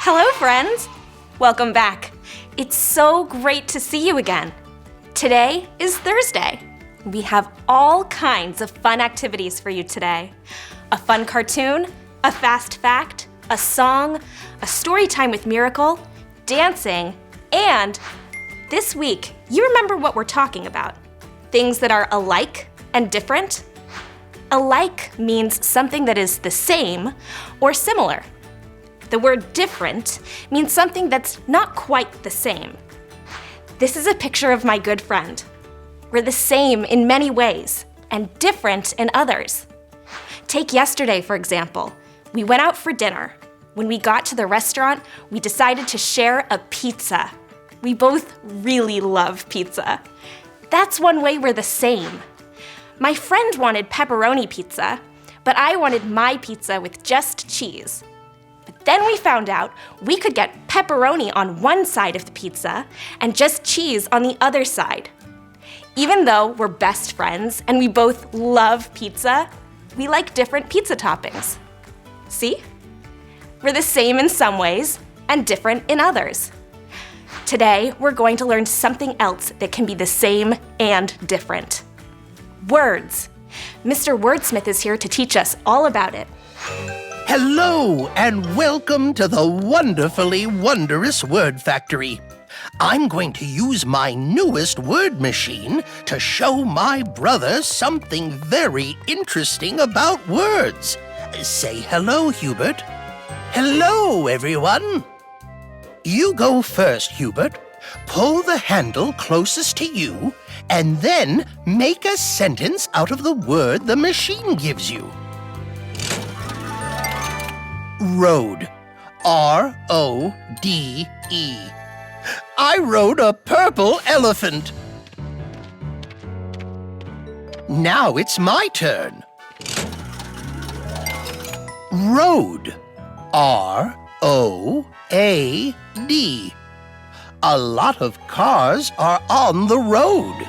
Hello, friends! Welcome back. It's so great to see you again. Today is Thursday. We have all kinds of fun activities for you today. A fun cartoon, a fast fact, a song, a story time with Miracle, dancing, and this week, you remember what we're talking about. Things that are alike and different. Alike means something that is the same or similar. The word different means something that's not quite the same. This is a picture of my good friend. We're the same in many ways and different in others. Take yesterday, for example. We went out for dinner. When we got to the restaurant, we decided to share a pizza. We both really love pizza. That's one way we're the same. My friend wanted pepperoni pizza, but I wanted my pizza with just cheese. But then we found out we could get pepperoni on one side of the pizza and just cheese on the other side. Even though we're best friends and we both love pizza, we like different pizza toppings. See? We're the same in some ways and different in others. Today, we're going to learn something else that can be the same and different. Words. Mr. Wordsmith is here to teach us all about it. Hello, and welcome to the wonderfully wondrous Word Factory. I'm going to use my newest word machine to show my brother something very interesting about words. Say hello, Hubert. Hello, everyone. You go first, Hubert. Pull the handle closest to you, and then make a sentence out of the word the machine gives you. Road. R-O-D-E. I rode a purple elephant. Now it's my turn. Road. R-O-A-D. A lot of cars are on the road.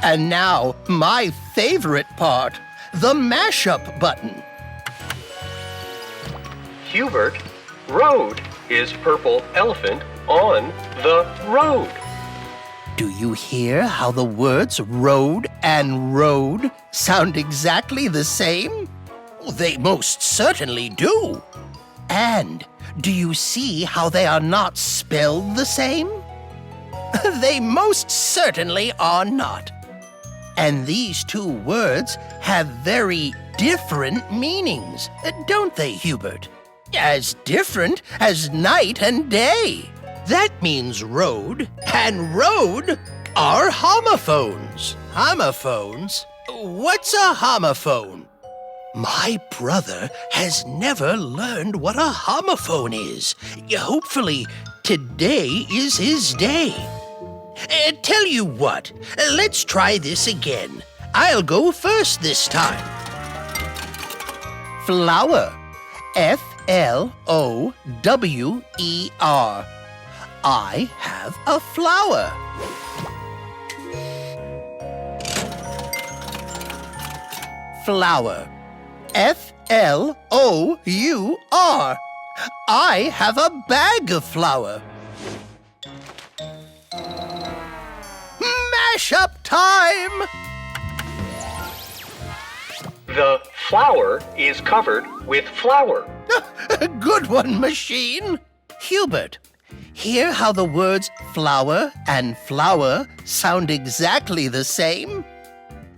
And now, my favorite part, the mashup button. Hubert, road is purple elephant on the road. Do you hear how the words road and road sound exactly the same? They most certainly do. And do you see how they are not spelled the same? They most certainly are not. And these two words have very different meanings, don't they, Hubert? As different as night and day. That means road and road are homophones. Homophones? What's a homophone? My brother has never learned what a homophone is. Hopefully, today is his day. Tell you what, let's try this again. I'll go first this time. Flower. F-L-O-W-E-R. I have a flower. Flower. F-L-O-U-R. I have a bag of flour. Mash-up time! The flower is covered with flour. Good one, machine. Hubert, hear how the words flower and flower sound exactly the same?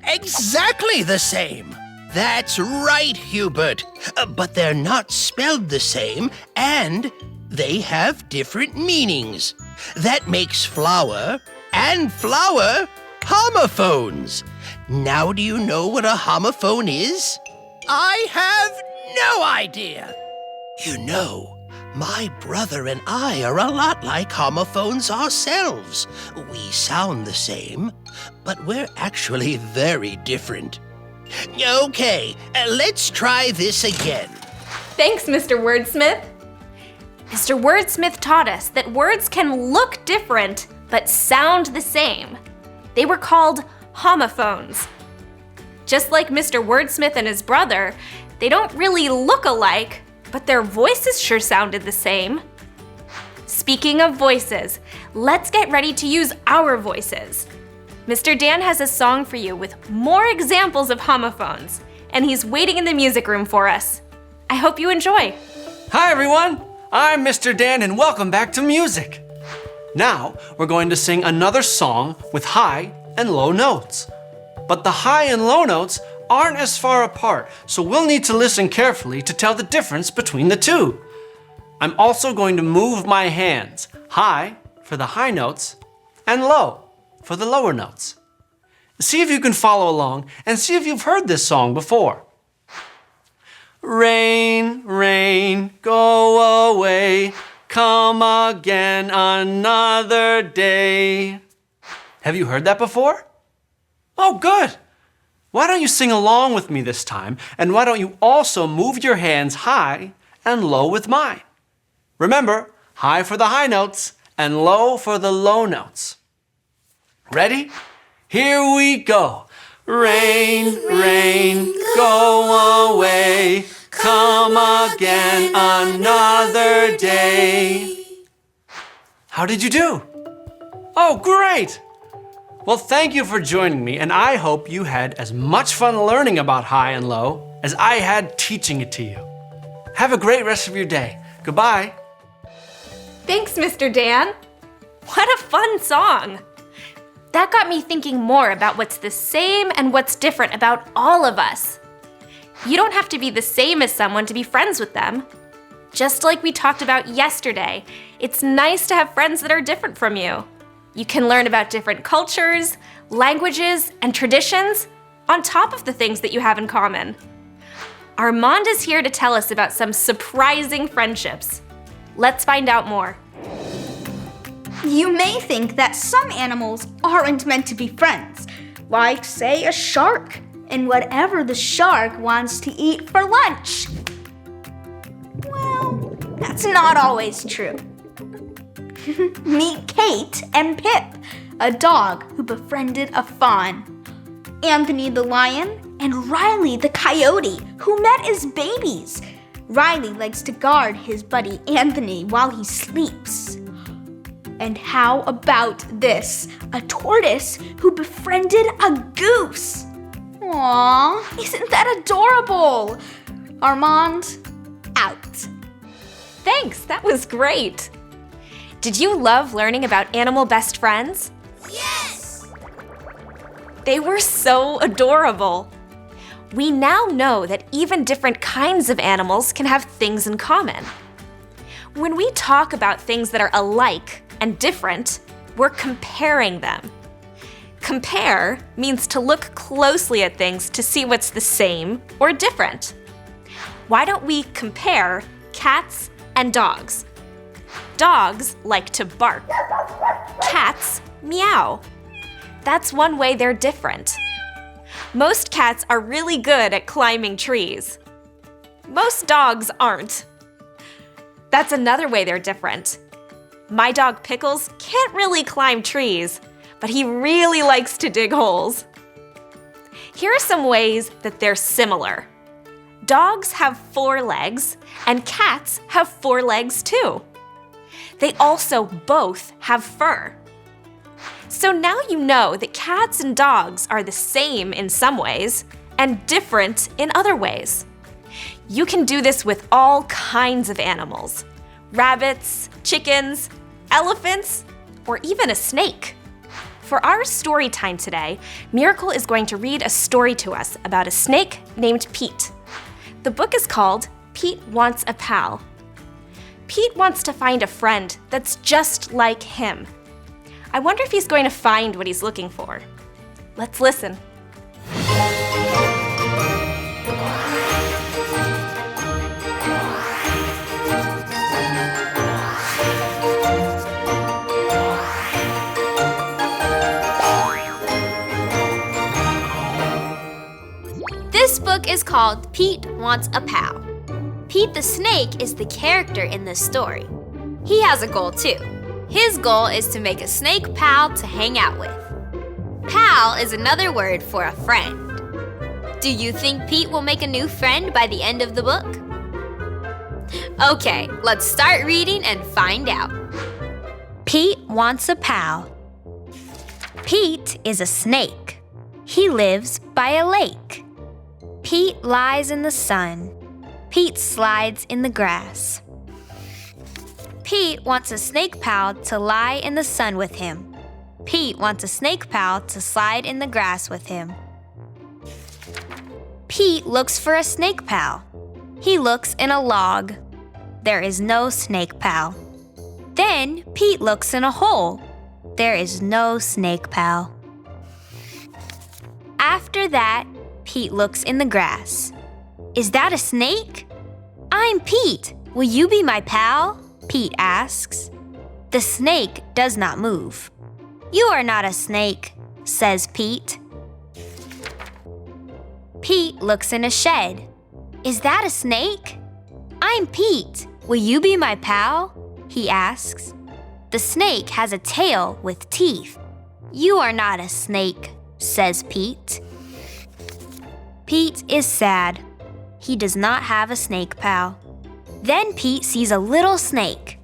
Exactly the same. That's right, Hubert. But they're not spelled the same, and they have different meanings. That makes flower and flower homophones. Now do you know what a homophone is? I have no idea. You know, my brother and I are a lot like homophones ourselves. We sound the same, but we're actually very different. Okay, let's try this again. Thanks, Mr. Wordsmith. Mr. Wordsmith taught us that words can look different, but sound the same. They were called homophones. Just like Mr. Wordsmith and his brother, they don't really look alike, but their voices sure sounded the same. Speaking of voices, let's get ready to use our voices. Mr. Dan has a song for you with more examples of homophones, and he's waiting in the music room for us. I hope you enjoy. Hi everyone, I'm Mr. Dan and welcome back to music. Now we're going to sing another song with high and low notes. But the high and low notes aren't as far apart, so we'll need to listen carefully to tell the difference between the two. I'm also going to move my hands, high for the high notes and low for the lower notes. See if you can follow along and see if you've heard this song before. Rain, rain, go away, come again another day. Have you heard that before? Oh, good. Why don't you sing along with me this time, and why don't you also move your hands high and low with mine? Remember, high for the high notes and low for the low notes. Ready? Here we go. Rain, rain, go away, come again another day. How did you do? Oh, great! Well, thank you for joining me, and I hope you had as much fun learning about high and low as I had teaching it to you. Have a great rest of your day. Goodbye. Thanks, Mr. Dan. What a fun song. That got me thinking more about what's the same and what's different about all of us. You don't have to be the same as someone to be friends with them. Just like we talked about yesterday, it's nice to have friends that are different from you. You can learn about different cultures, languages, and traditions on top of the things that you have in common. Armand is here to tell us about some surprising friendships. Let's find out more. You may think that some animals aren't meant to be friends, like, say, a shark, and whatever the shark wants to eat for lunch. Well, that's not always true. Meet Kate and Pip, a dog who befriended a fawn. Anthony the lion and Riley the coyote, who met as babies. Riley likes to guard his buddy Anthony while he sleeps. And how about this? A tortoise who befriended a goose. Aww, isn't that adorable? Armand, out. Thanks, that was great. Did you love learning about animal best friends? Yes! They were so adorable. We now know that even different kinds of animals can have things in common. When we talk about things that are alike and different, we're comparing them. Compare means to look closely at things to see what's the same or different. Why don't we compare cats and dogs? Dogs like to bark. Cats meow. That's one way they're different. Most cats are really good at climbing trees. Most dogs aren't. That's another way they're different. My dog Pickles can't really climb trees, but he really likes to dig holes. Here are some ways that they're similar. Dogs have 4 legs, and cats have 4 legs too. They also both have fur. So now you know that cats and dogs are the same in some ways and different in other ways. You can do this with all kinds of animals: rabbits, chickens, elephants, or even a snake. For our story time today, Miracle is going to read a story to us about a snake named Pete. The book is called Pete Wants a Pal. Pete wants to find a friend that's just like him. I wonder if he's going to find what he's looking for. Let's listen. This book is called Pete Wants a Pal. Pete the snake is the character in this story. He has a goal too. His goal is to make a snake pal to hang out with. Pal is another word for a friend. Do you think Pete will make a new friend by the end of the book? Okay, let's start reading and find out. Pete wants a pal. Pete is a snake. He lives by a lake. Pete lies in the sun. Pete slides in the grass. Pete wants a snake pal to lie in the sun with him. Pete wants a snake pal to slide in the grass with him. Pete looks for a snake pal. He looks in a log. There is no snake pal. Then Pete looks in a hole. There is no snake pal. After that, Pete looks in the grass. Is that a snake? I'm Pete. Will you be my pal? Pete asks. The snake does not move. You are not a snake, says Pete. Pete looks in a shed. Is that a snake? I'm Pete. Will you be my pal? He asks. The snake has a tail with teeth. You are not a snake, says Pete. Pete is sad. He does not have a snake pal. Then Pete sees a little snake.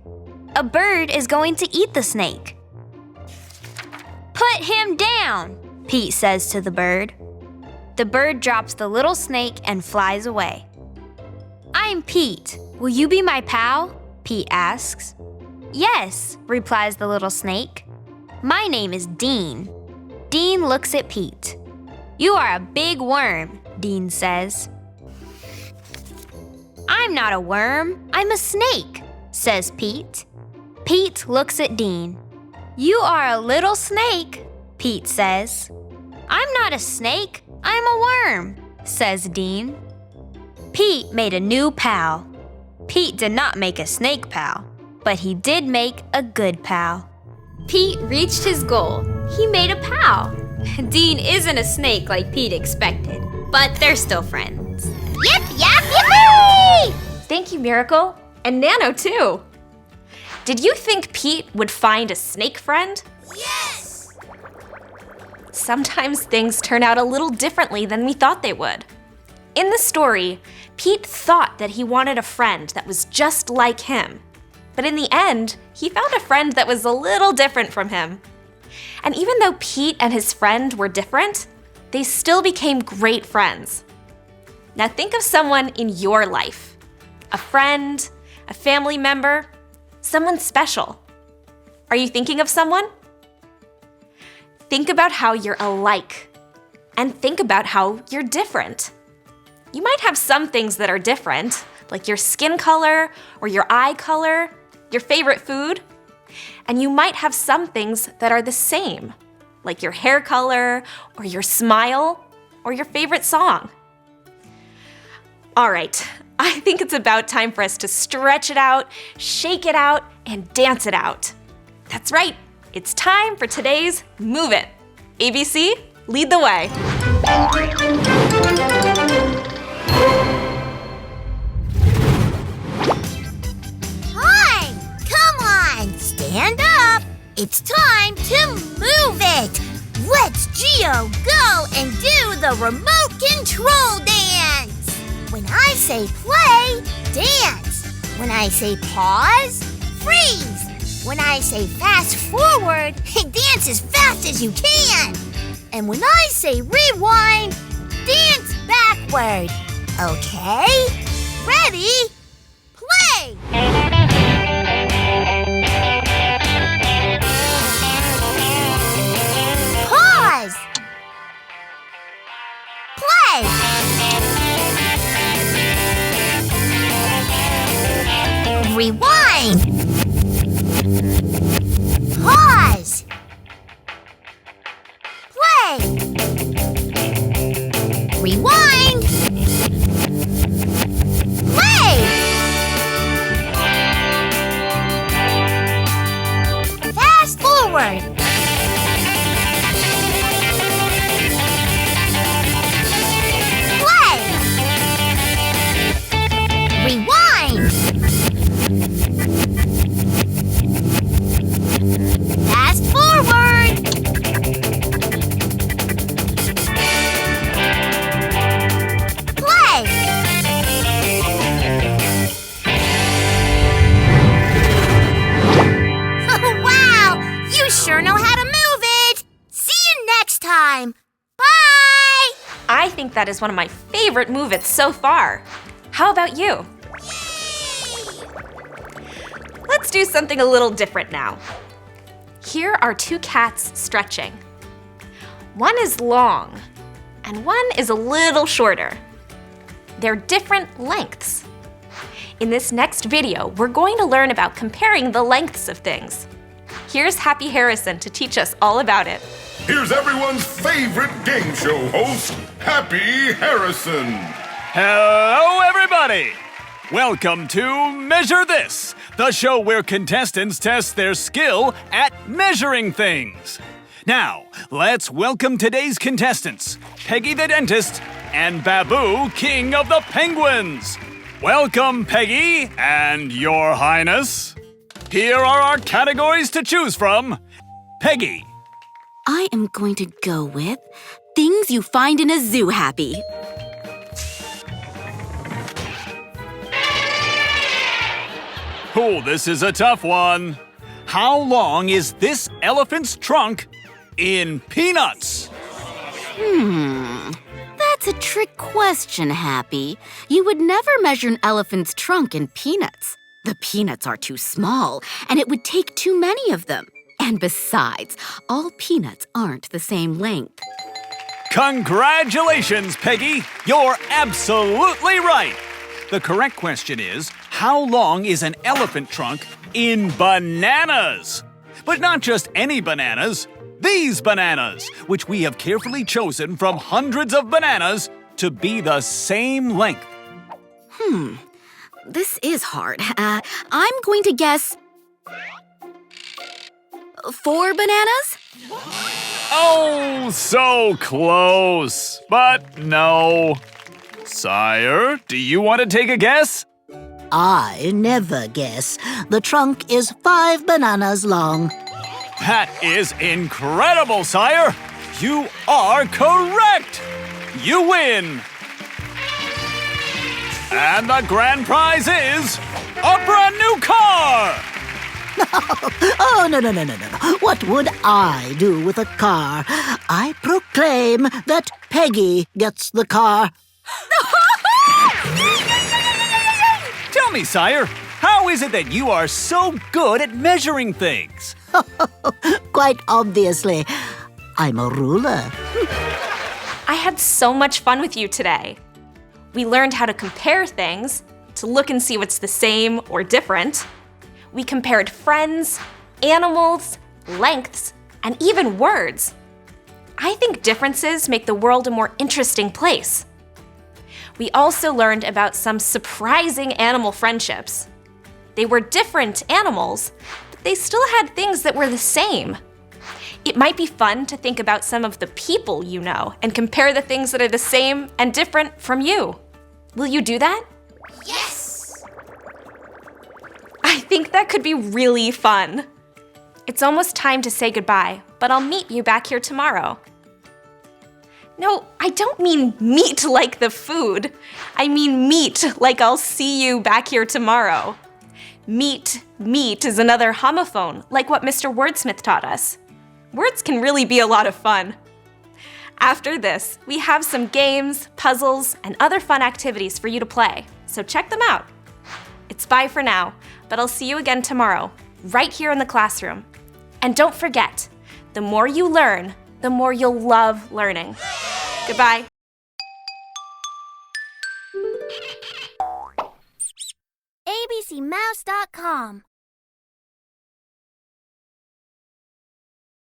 A bird is going to eat the snake. Put him down, Pete says to the bird. The bird drops the little snake and flies away. I'm Pete. Will you be my pal? Pete asks. Yes, replies the little snake. My name is Dean. Dean looks at Pete. You are a big worm, Dean says. I'm not a worm, I'm a snake, says Pete. Pete looks at Dean. You are a little snake, Pete says. I'm not a snake, I'm a worm, says Dean. Pete made a new pal. Pete did not make a snake pal, but he did make a good pal. Pete reached his goal. He made a pal. Dean isn't a snake like Pete expected, but they're still friends. Yip, yap, yippee! Thank you, Miracle. And Nano, too. Did you think Pete would find a snake friend? Yes! Sometimes things turn out a little differently than we thought they would. In the story, Pete thought that he wanted a friend that was just like him. But in the end, he found a friend that was a little different from him. And even though Pete and his friend were different, they still became great friends. Now think of someone in your life. A friend, a family member, someone special. Are you thinking of someone? Think about how you're alike, and think about how you're different. You might have some things that are different, like your skin color or your eye color, your favorite food. And you might have some things that are the same, like your hair color or your smile or your favorite song. All right, I think it's about time for us to stretch it out, shake it out, and dance it out. That's right, it's time for today's Move It. ABC, lead the way. Time! Come on, stand up. It's time to move it. Let's Geo go and do the remote control dance. When I say play, dance. When I say pause, freeze. When I say fast forward, dance as fast as you can. And when I say rewind, dance backward. Okay? Ready? Play! Pause! Play! Rewind! Pause! Play! Rewind! Play! Fast forward! Play! Rewind! think that is one of my favorite movits so far. How about you? Let's do something a little different now. Here are two cats stretching. One is long, and one is a little shorter. They're different lengths. In this next video, we're going to learn about comparing the lengths of things. Here's Happy Harrison to teach us all about it. Here's everyone's favorite game show host, Happy Harrison. Hello, everybody! Welcome to Measure This, the show where contestants test their skill at measuring things. Now, let's welcome today's contestants, Peggy the Dentist and Babu, King of the Penguins. Welcome, Peggy and Your Highness. Here are our categories to choose from. Peggy. I am going to go with things you find in a zoo, Happy. Oh, this is a tough one. How long is this elephant's trunk in peanuts? That's a trick question, Happy. You would never measure an elephant's trunk in peanuts. The peanuts are too small, and it would take too many of them. And besides, all peanuts aren't the same length. Congratulations, Peggy! You're absolutely right! The correct question is, how long is an elephant trunk in bananas? But not just any bananas. These bananas, which we have carefully chosen from hundreds of bananas to be the same length. This is hard. I'm going to guess 4 bananas? Oh, so close. But no. Sire, do you want to take a guess? I never guess. The trunk is 5 bananas long. That is incredible, sire! You are correct! You win! And the grand prize is a brand new car! Oh, no. What would I do with a car? I proclaim that Peggy gets the car. Tell me, sire, how is it that you are so good at measuring things? Quite obviously, I'm a ruler. I had so much fun with you today. We learned how to compare things, to look and see what's the same or different. We compared friends, animals, lengths, and even words. I think differences make the world a more interesting place. We also learned about some surprising animal friendships. They were different animals, but they still had things that were the same. It might be fun to think about some of the people you know and compare the things that are the same and different from you. Will you do that? Yes! I think that could be really fun. It's almost time to say goodbye, but I'll meet you back here tomorrow. No, I don't mean meat like the food. I mean meat like I'll see you back here tomorrow. Meet is another homophone, like what Mr. Wordsmith taught us. Words can really be a lot of fun. After this, we have some games, puzzles, and other fun activities for you to play, so check them out. It's bye for now, but I'll see you again tomorrow, right here in the classroom. And don't forget, the more you learn, the more you'll love learning. Goodbye. ABCmouse.com